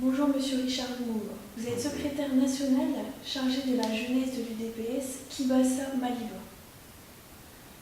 Bonjour Monsieur Richard Lumumba. Vous êtes secrétaire national chargé de la jeunesse de l'UDPS Kibasa Maliba.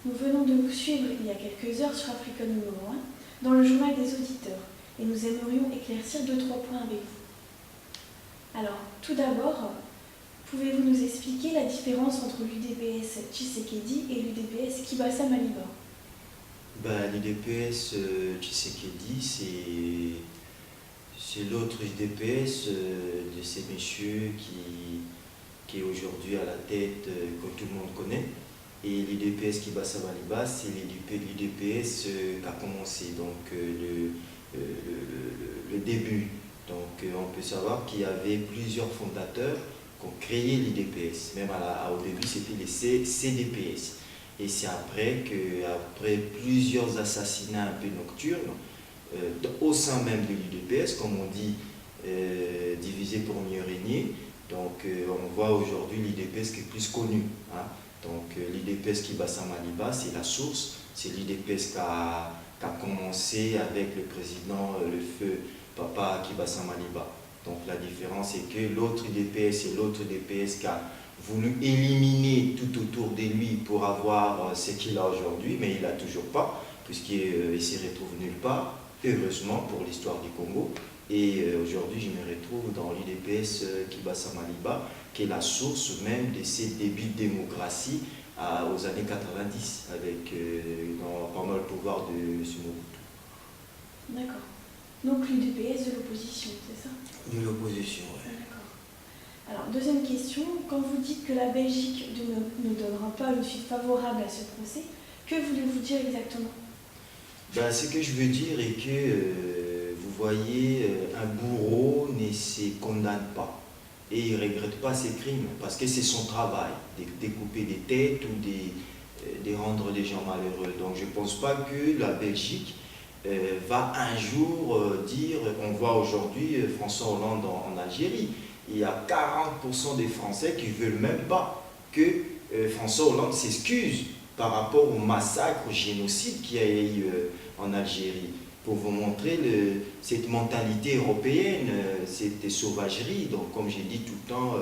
Nous venons de vous suivre il y a quelques heures sur Africa numéro 1 dans le journal des auditeurs et nous aimerions éclaircir 2-3 points avec vous. Alors, tout d'abord, pouvez-vous nous expliquer la différence entre l'UDPS Tshisekedi et l'UDPS Kibasa Maliba? L'UDPS Tshisekedi, c'est l'autre UDPS de ces messieurs qui est aujourd'hui à la tête, que tout le monde connaît. Et l'UDPS Kibasa Maliba, c'est l'UDPS qui a commencé donc, le début. Donc on peut savoir qu'il y avait plusieurs fondateurs qui ont créé l'UDPS. Même au début, c'était les CDPS. Et c'est après qu'après plusieurs assassinats un peu nocturnes, au sein même de l'UDPS, comme on dit, divisé pour mieux régner, donc on voit aujourd'hui l'UDPS qui est plus connu. Hein. Donc l'UDPS Kibasa Maliba, c'est la source, c'est l'UDPS qui a commencé avec le président, le feu Papa Kibasa Maliba. Donc la différence est que l'autre UDPS, c'est l'autre UDPS qui a voulu éliminer tout autour de lui pour avoir ce qu'il a aujourd'hui, mais il n'a toujours pas, puisqu'il s'y retrouve nulle part, heureusement pour l'histoire du Congo. Et aujourd'hui, je me retrouve dans l'UDPS Kibasa Maliba, qui est la source même de ces débuts de démocratie aux années 90, avec pendant le pouvoir de M. Mobutu. D'accord. Donc l'UDPS de l'opposition, c'est ça? De l'opposition, oui. D'accord. Alors, deuxième question, quand vous dites que la Belgique ne donnera pas une suite favorable à ce procès, que voulez-vous dire exactement? Ce que je veux dire est que, vous voyez, un bourreau ne se condamne pas et il ne regrette pas ses crimes parce que c'est son travail, de découper des têtes ou de rendre des gens malheureux. Donc je ne pense pas que la Belgique va un jour dire, on voit aujourd'hui François Hollande en Algérie, il y a 40% des Français qui ne veulent même pas que François Hollande s'excuse par rapport au massacre, au génocide qu'il y a eu en Algérie, pour vous montrer cette mentalité européenne, cette sauvagerie, donc comme j'ai dit tout le temps,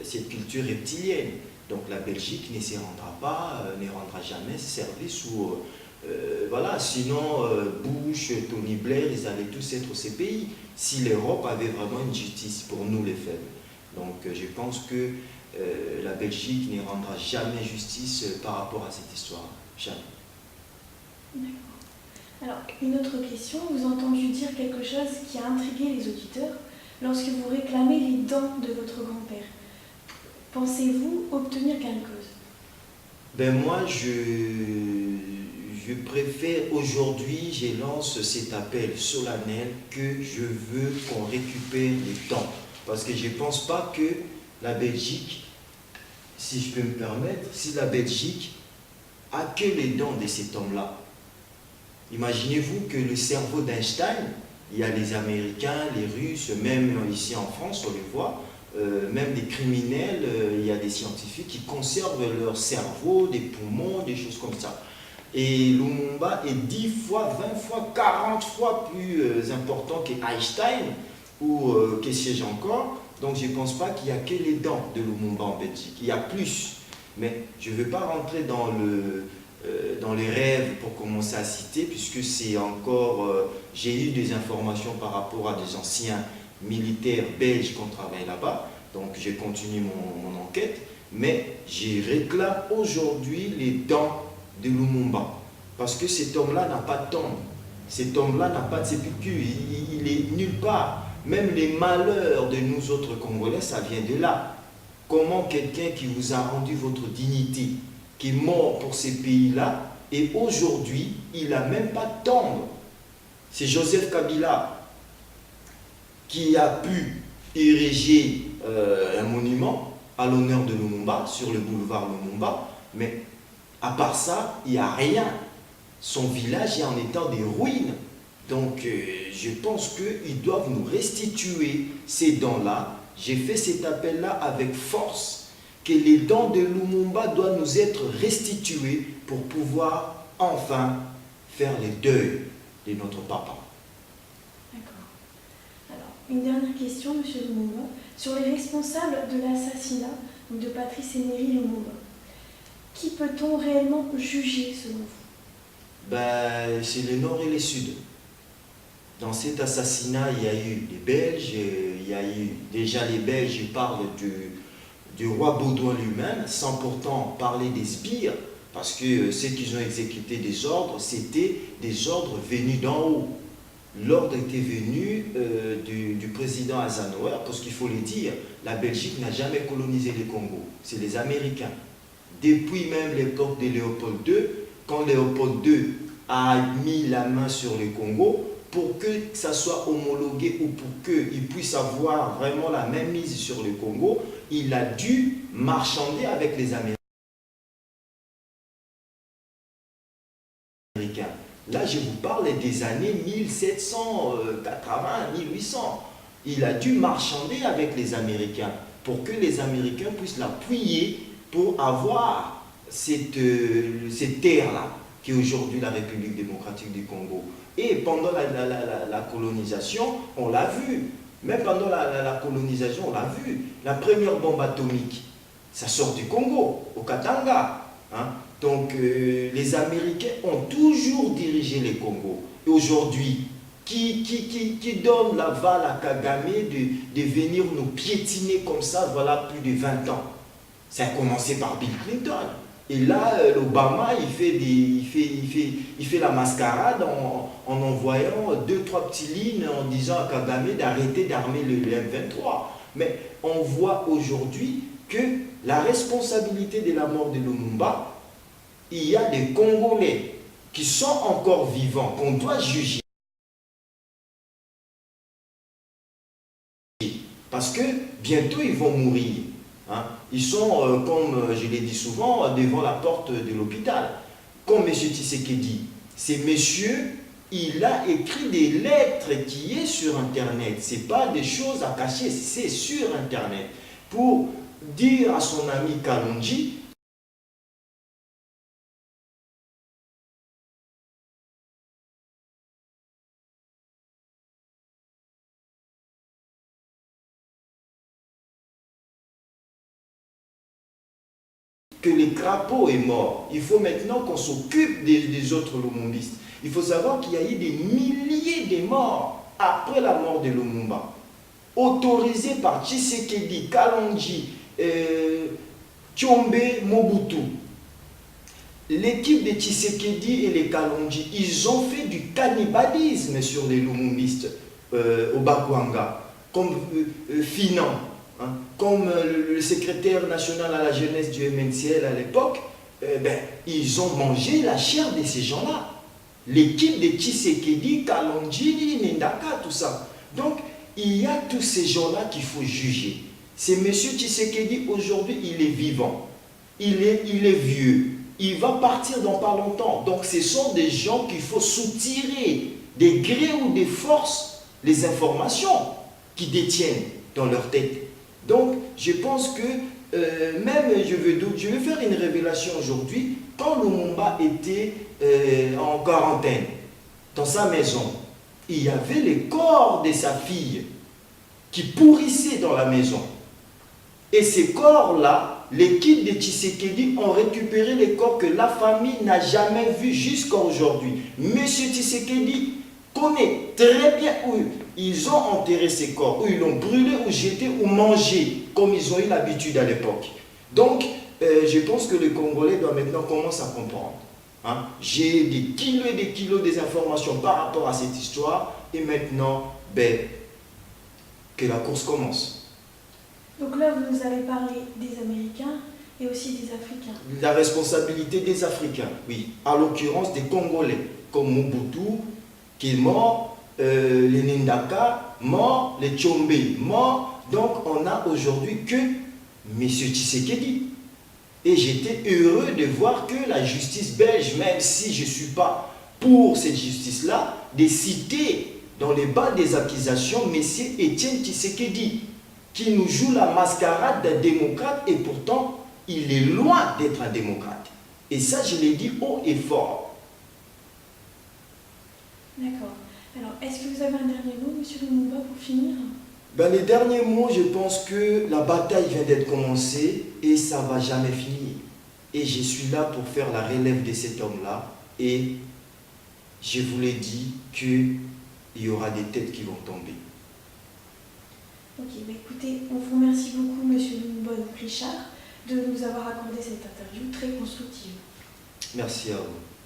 cette culture reptilienne. Donc la Belgique ne s'y rendra pas, ne rendra jamais service ou voilà, sinon Bush, Tony Blair, ils allaient tous être ces pays, si l'Europe avait vraiment une justice pour nous les faibles. Donc je pense que la Belgique ne rendra jamais justice par rapport à cette histoire. Jamais. D'accord. Alors, une autre question. Vous avez entendu dire quelque chose qui a intrigué les auditeurs lorsque vous réclamez les dents de votre grand-père. Pensez-vous obtenir gain de cause? Moi, je préfère aujourd'hui, je lance cet appel solennel que je veux qu'on récupère les dents. Parce que je ne pense pas que la Belgique, si je peux me permettre, si la Belgique a que les dents de cet homme-là. Imaginez-vous que le cerveau d'Einstein, il y a les Américains, les Russes, même ici en France, on les voit, même des criminels, il y a des scientifiques qui conservent leur cerveau, des poumons, des choses comme ça. Et Lumumba est 10 fois, 20 fois, 40 fois plus important qu'Einstein ou que sais-je encore. Donc je ne pense pas qu'il n'y a que les dents de Lumumba en Belgique. Il y a plus. Mais je ne veux pas rentrer dans les rêves pour commencer à citer, puisque c'est encore... j'ai eu des informations par rapport à des anciens militaires belges qui ont travaillé là-bas. Donc j'ai continué mon enquête. Mais je réclame aujourd'hui les dents de Lumumba. Parce que cet homme-là n'a pas de tombe. Cet homme-là n'a pas de sépulture. Il est nulle part. Même les malheurs de nous autres Congolais, ça vient de là. Comment quelqu'un qui vous a rendu votre dignité, qui est mort pour ces pays-là, et aujourd'hui, il n'a même pas de tombe. C'est Joseph Kabila qui a pu ériger un monument à l'honneur de Lumumba, sur le boulevard Lumumba, mais à part ça, il n'y a rien. Son village est en état de ruine. Donc, je pense qu'ils doivent nous restituer ces dents-là. J'ai fait cet appel-là avec force, que les dents de Lumumba doivent nous être restituées pour pouvoir enfin faire le deuil de notre papa. D'accord. Alors, une dernière question, M. Lumumba, sur les responsables de l'assassinat de Patrice Emery Lumumba. Qui peut-on réellement juger selon vous? C'est le Nord et le Sud. Dans cet assassinat, il y a eu les Belges, il y a eu déjà les Belges, ils parlent du roi Baudouin lui-même, sans pourtant parler des sbires, parce que ceux qui ont exécuté des ordres, c'était des ordres venus d'en haut. L'ordre était venu du président Eisenhower, parce qu'il faut le dire, la Belgique n'a jamais colonisé le Congo, c'est les Américains. Depuis même l'époque de Léopold II, quand Léopold II a mis la main sur le Congo, pour que ça soit homologué ou pour qu'il puisse avoir vraiment la même mise sur le Congo, il a dû marchander avec les Américains. Là, je vous parle des années 1780, 1800. Il a dû marchander avec les Américains pour que les Américains puissent l'appuyer pour avoir cette terre-là, qui est aujourd'hui la République démocratique du Congo. Et pendant la colonisation, on l'a vu. Même pendant la colonisation, on l'a vu. La première bombe atomique, ça sort du Congo, au Katanga. Hein? Donc, les Américains ont toujours dirigé les Congos. Et aujourd'hui, qui donne l'aval à Kagame de venir nous piétiner comme ça, voilà plus de 20 ans. Ça a commencé par Bill Clinton. Et là, l'Obama, il fait la mascarade en envoyant 2-3 petites lignes en disant à Kagame d'arrêter d'armer le M23. Mais on voit aujourd'hui que la responsabilité de la mort de Lumumba, il y a des Congolais qui sont encore vivants, qu'on doit juger. Parce que bientôt, ils vont mourir. Hein? Ils sont, comme je l'ai dit souvent, devant la porte de l'hôpital. Comme M. Tshisekedi, c'est monsieur, il a écrit des lettres qui est sur Internet. Ce n'est pas des choses à cacher, c'est sur Internet. Pour dire à son ami Kalonji, que le crapaud est mort. Il faut maintenant qu'on s'occupe des autres lumumbistes. Il faut savoir qu'il y a eu des milliers de morts après la mort de Lumumba, autorisés par Tshisekedi, Kalonji, Tshombe, Mobutu. L'équipe de Tshisekedi et les Kalonji, ils ont fait du cannibalisme sur les lumumbistes au Bakwanga, comme Finan. Hein, comme le secrétaire national à la jeunesse du MNCL à l'époque, ils ont mangé la chair de ces gens-là. L'équipe de Tshisekedi, Kalonji, Nendaka, tout ça. Donc, il y a tous ces gens-là qu'il faut juger. C'est M. Tshisekedi, aujourd'hui, il est vivant. Il est vieux. Il va partir dans pas longtemps. Donc, ce sont des gens qu'il faut soutirer des grés ou des forces, les informations qu'ils détiennent dans leur tête. Donc, je pense que même, je vais faire une révélation aujourd'hui, quand Lumumba était en quarantaine, dans sa maison, il y avait les corps de sa fille qui pourrissaient dans la maison. Et ces corps-là, l'équipe de Tshisekedi ont récupéré les corps que la famille n'a jamais vus jusqu'à aujourd'hui. Monsieur Tshisekedi connaît très bien où ils ont enterré ces corps, où ils l'ont brûlé, ou jeté, ou mangé, comme ils ont eu l'habitude à l'époque. Donc, je pense que les Congolais doivent maintenant commencer à comprendre. Hein? J'ai des kilos et des kilos d'informations par rapport à cette histoire, et maintenant, que la course commence. Donc là, vous nous avez parlé des Américains et aussi des Africains. La responsabilité des Africains, oui. À l'occurrence des Congolais, comme Mobutu, qui est mort, les Nendaka, mort, les Tshombe, mort. Donc, on n'a aujourd'hui que M. Tshisekedi. Et j'étais heureux de voir que la justice belge, même si je ne suis pas pour cette justice-là, de citer dans les bas des accusations M. Etienne Tshisekedi, qui nous joue la mascarade d'un démocrate et pourtant, il est loin d'être un démocrate. Et ça, je l'ai dit haut et fort. D'accord. Alors, est-ce que vous avez un dernier mot, M. Lumumba, pour finir ? Ben, les derniers mots, je pense que la bataille vient d'être commencée et ça ne va jamais finir. Et je suis là pour faire la relève de cet homme-là. Et je vous l'ai dit qu'il y aura des têtes qui vont tomber. Ok, bah écoutez, on vous remercie beaucoup, Monsieur Bonne Richard, de nous avoir accordé cette interview très constructive. Merci à vous.